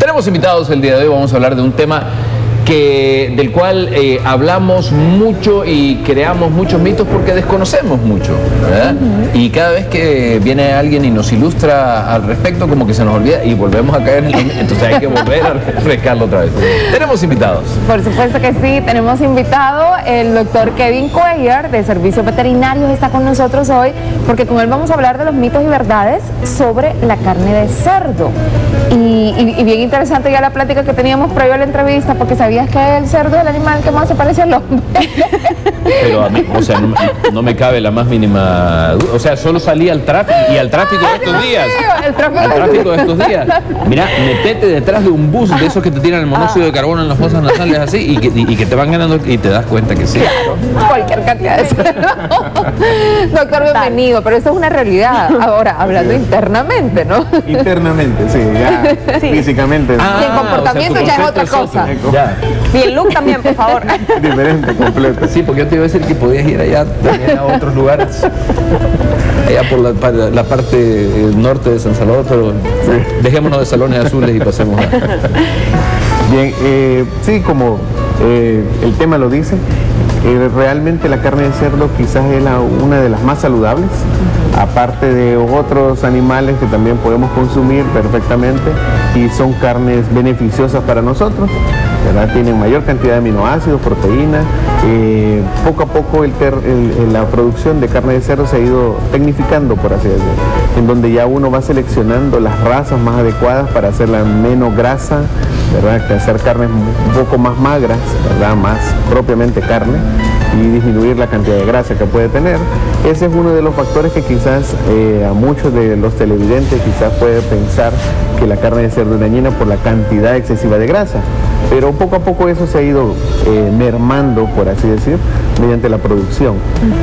Tenemos invitados el día de hoy, vamos a hablar de un tema del cual hablamos mucho y creamos muchos mitos porque desconocemos mucho, ¿verdad? Y cada vez que viene alguien y nos ilustra al respecto, como que se nos olvida y volvemos a caer en lo mismo. Entonces hay que volver a refrescarlo otra vez. Tenemos invitados. Por supuesto que sí, tenemos invitado el doctor Kevin Cuellar de Servicios Veterinarios, está con nosotros hoy porque con él vamos a hablar de los mitos y verdades sobre la carne de cerdo. Y bien interesante ya la plática que teníamos previo a la entrevista, porque sabías que el cerdo es el animal que más se parece al hombre. Pero a mí, o sea, no me cabe la más mínima duda. O sea, solo salí al tráfico y al tráfico de estos días. Al tráfico de estos días. Mira, metete detrás de un bus de esos que te tiran el monóxido de carbono en las fosas nasales así y que te van ganando y te das cuenta que sí. Claro, cualquier cantidad de cerdo. Doctor, bienvenido, pero esto es una realidad. Ahora, hablando internamente, ¿no? Internamente, sí, ya físicamente. Y el comportamiento ya es otra cosa. Y el look también, por favor. Diferente, completo. Sí, porque yo te iba a decir que podías ir allá también a otros lugares, allá por la parte norte de San Salvador, pero sí, dejémonos de salones azules y pasemos a... Bien, sí, como el tema lo dice, realmente la carne de cerdo quizás es una de las más saludables, aparte de otros animales que también podemos consumir perfectamente y son carnes beneficiosas para nosotros, ¿verdad? Tienen mayor cantidad de aminoácidos, proteínas. Poco a poco la producción de carne de cerdo se ha ido tecnificando, por así decirlo, en donde ya uno va seleccionando las razas más adecuadas para hacerla menos grasa, ¿verdad? Que hacer carnes un poco más magras, ¿verdad? Más propiamente carne, y disminuir la cantidad de grasa que puede tener. Ese es uno de los factores que quizás a muchos de los televidentes quizás puede pensar que la carne de cerdo es dañina por la cantidad excesiva de grasa. Pero poco a poco eso se ha ido mermando, por así decir, mediante la producción.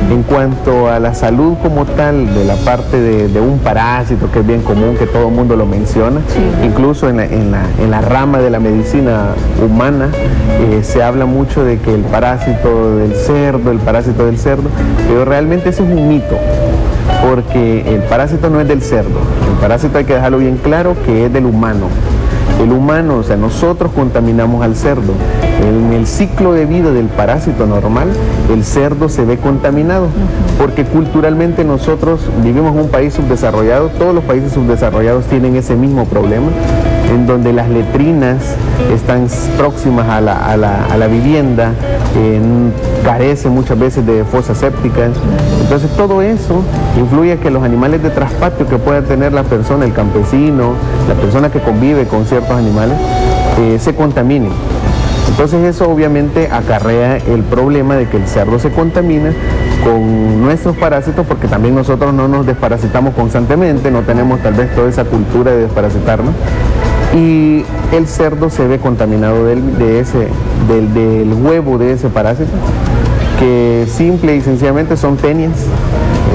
En cuanto a la salud como tal, de la parte de un parásito, que es bien común, que todo el mundo lo menciona, incluso en la rama de la medicina humana, se habla mucho de que el parásito del cerdo, pero realmente ese es un mito, porque el parásito no es del cerdo, el parásito hay que dejarlo bien claro que es del humano. El humano, o sea, nosotros contaminamos al cerdo. En el ciclo de vida del parásito normal, el cerdo se ve contaminado, porque culturalmente nosotros vivimos en un país subdesarrollado, todos los países subdesarrollados tienen ese mismo problema, en donde las letrinas están próximas a la vivienda, carecen muchas veces de fosas sépticas. Entonces todo eso influye a que los animales de traspatio que pueda tener la persona, el campesino, la persona que convive con ciertos animales, se contaminen. Entonces eso obviamente acarrea el problema de que el cerdo se contamina con nuestros parásitos, porque también nosotros no nos desparasitamos constantemente, no tenemos tal vez toda esa cultura de desparasitarnos, y el cerdo se ve contaminado del huevo de ese parásito, que simple y sencillamente son tenias,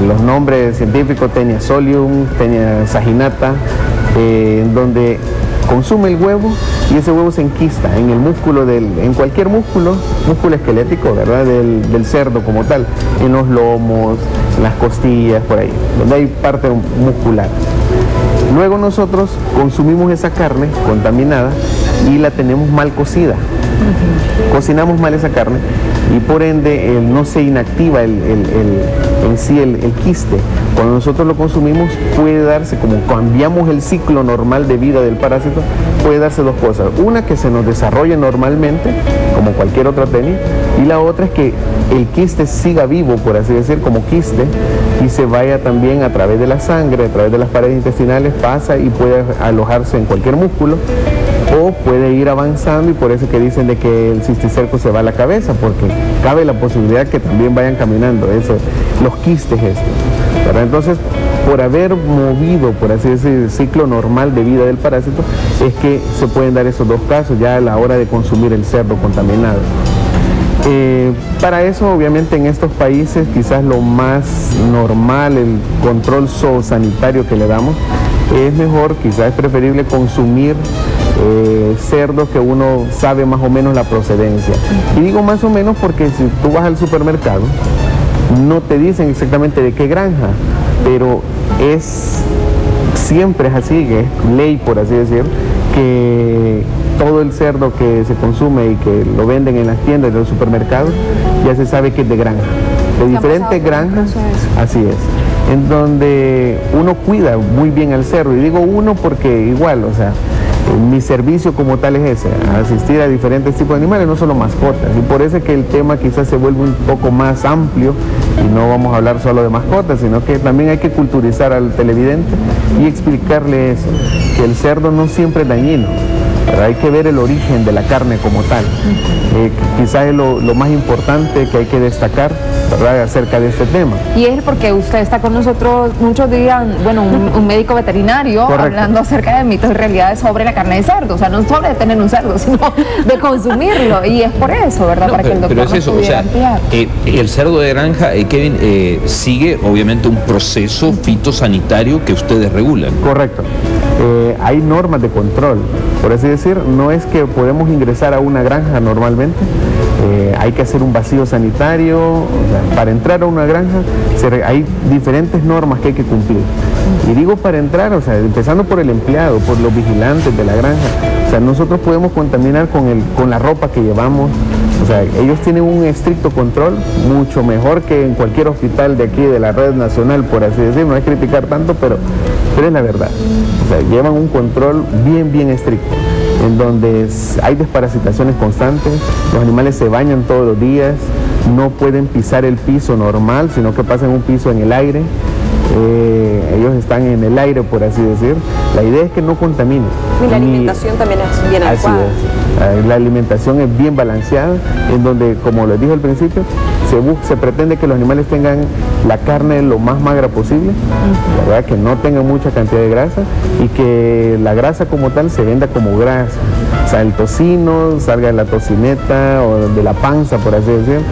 los nombres científicos, Taenia solium, Taenia saginata, en donde consume el huevo y ese huevo se enquista en el músculo, en cualquier músculo esquelético, ¿verdad? Del cerdo como tal, en los lomos, en las costillas, por ahí, donde hay parte muscular. Luego nosotros consumimos esa carne contaminada y la tenemos mal cocida. Cocinamos mal esa carne y por ende no se inactiva en sí el quiste. Cuando nosotros lo consumimos puede darse, como cambiamos el ciclo normal de vida del parásito, puede darse dos cosas. Una, que se nos desarrolle normalmente, como cualquier otra tenia, y la otra es que el quiste siga vivo, por así decir, como quiste, y se vaya también a través de la sangre, a través de las paredes intestinales, pasa y puede alojarse en cualquier músculo, o puede ir avanzando, y por eso que dicen de que el cisticerco se va a la cabeza, porque cabe la posibilidad que también vayan caminando los quistes estos, ¿verdad? Entonces, por haber movido, por así decir, el ciclo normal de vida del parásito, es que se pueden dar esos dos casos ya a la hora de consumir el cerdo contaminado. Para eso, obviamente, en estos países quizás lo más normal, el control zoosanitario que le damos, es mejor, quizás es preferible consumir cerdos que uno sabe más o menos la procedencia. Y digo más o menos porque si tú vas al supermercado, no te dicen exactamente de qué granja, pero siempre es así, que es ley, por así decir, que todo el cerdo que se consume y que lo venden en las tiendas de los supermercados, ya se sabe que es de granja, de diferentes granjas, así es, en donde uno cuida muy bien al cerdo, y digo uno porque igual, o sea, mi servicio como tal es ese, asistir a diferentes tipos de animales, no solo mascotas, y por eso es que el tema quizás se vuelve un poco más amplio, y no vamos a hablar solo de mascotas, sino que también hay que culturizar al televidente y explicarle eso, que el cerdo no siempre es dañino, pero hay que ver el origen de la carne como tal. Quizás es lo más importante que hay que destacar, ¿verdad?, acerca de este tema. Y es porque usted está con nosotros, muchos dirían, bueno, un médico veterinario, correcto, hablando acerca de mitos y realidades sobre la carne de cerdo, o sea, no sobre tener un cerdo, sino de consumirlo, y es por eso, ¿verdad? No, para que el doctor pero es eso, o sea, el cerdo de granja, Kevin, sigue obviamente un proceso fitosanitario que ustedes regulan. Correcto. Hay normas de control, por así decir, no es que podemos ingresar a una granja normalmente, hay que hacer un vacío sanitario, o sea, para entrar a una granja hay diferentes normas que hay que cumplir. Y digo para entrar, o sea, empezando por el empleado, por los vigilantes de la granja, o sea, nosotros podemos contaminar con la ropa que llevamos, o sea, ellos tienen un estricto control, mucho mejor que en cualquier hospital de aquí de la red nacional, por así decirlo, no es criticar tanto, pero es la verdad. O sea, llevan un control bien estricto, en donde hay desparasitaciones constantes, los animales se bañan todos los días, no pueden pisar el piso normal, sino que pasan un piso en el aire. Ellos están en el aire, por así decir. La idea es que no contaminen. Y la alimentación también es bien adecuada. Así es. La alimentación es bien balanceada, en donde, como les dije al principio, se pretende que los animales tengan la carne lo más magra posible, ¿verdad?, que no tengan mucha cantidad de grasa, y que la grasa como tal se venda como grasa. O sea, el tocino salga de la tocineta o de la panza, por así decirlo.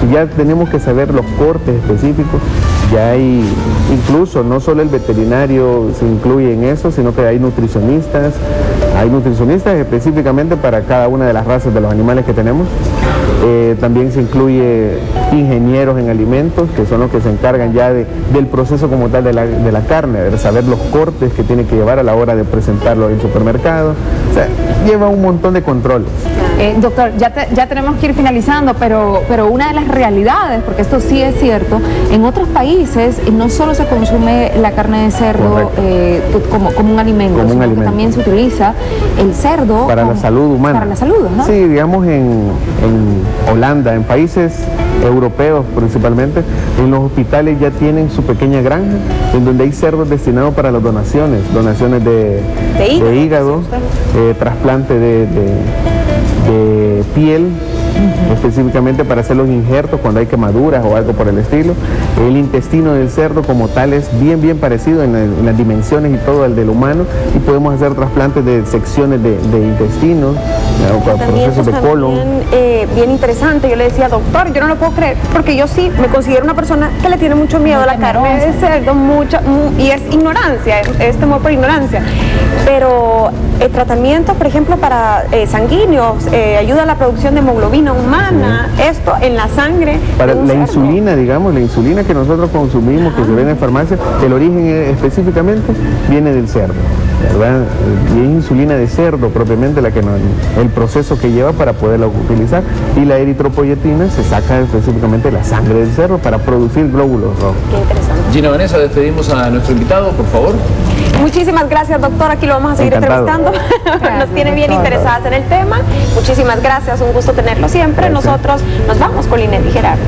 Y ya tenemos que saber los cortes específicos. Ya hay, incluso no solo el veterinario se incluye en eso, sino que hay nutricionistas específicamente para cada una de las razas de los animales que tenemos. También se incluye ingenieros en alimentos, que son los que se encargan ya del proceso como tal de la carne, de saber los cortes que tiene que llevar a la hora de presentarlo en el supermercado. O sea, lleva un montón de controles. Doctor, ya tenemos que ir finalizando, pero una de las realidades, porque esto sí es cierto, en otros países no solo se consume la carne de cerdo como un alimento, sino que también se utiliza el cerdo para la salud humana. Para la salud, ¿no? Sí, digamos en Holanda, en países europeos principalmente, en los hospitales ya tienen su pequeña granja, en donde hay cerdos destinados para las donaciones de hígado, trasplante de piel, específicamente para hacer los injertos cuando hay quemaduras o algo por el estilo. El intestino del cerdo como tal es bien parecido en las dimensiones y todo al del humano, y podemos hacer trasplantes de secciones de intestinos, procesos de colon. Bien interesante. Yo le decía, doctor, yo no lo puedo creer, porque yo sí me considero una persona que le tiene mucho miedo a la carne de cerdo, y es ignorancia, es temor por ignorancia, pero el tratamiento, por ejemplo, para sanguíneos, ayuda a la producción de hemoglobina humana, esto en la sangre. Para la insulina, digamos, la insulina que nosotros consumimos, que se vende en farmacia, el origen específicamente viene del cerdo, ¿verdad? Y es insulina de cerdo propiamente el proceso que lleva para poderla utilizar, y la eritropoyetina se saca específicamente de la sangre del cerdo para producir glóbulos rojos. Qué interesante. Gina Vanessa, despedimos a nuestro invitado, por favor. Muchísimas gracias, doctor. Aquí lo vamos a seguir entrevistando. Nos tiene bien interesadas en el tema. Muchísimas gracias. Un gusto tenerlo siempre. Nosotros nos vamos con Linet y Gerardo.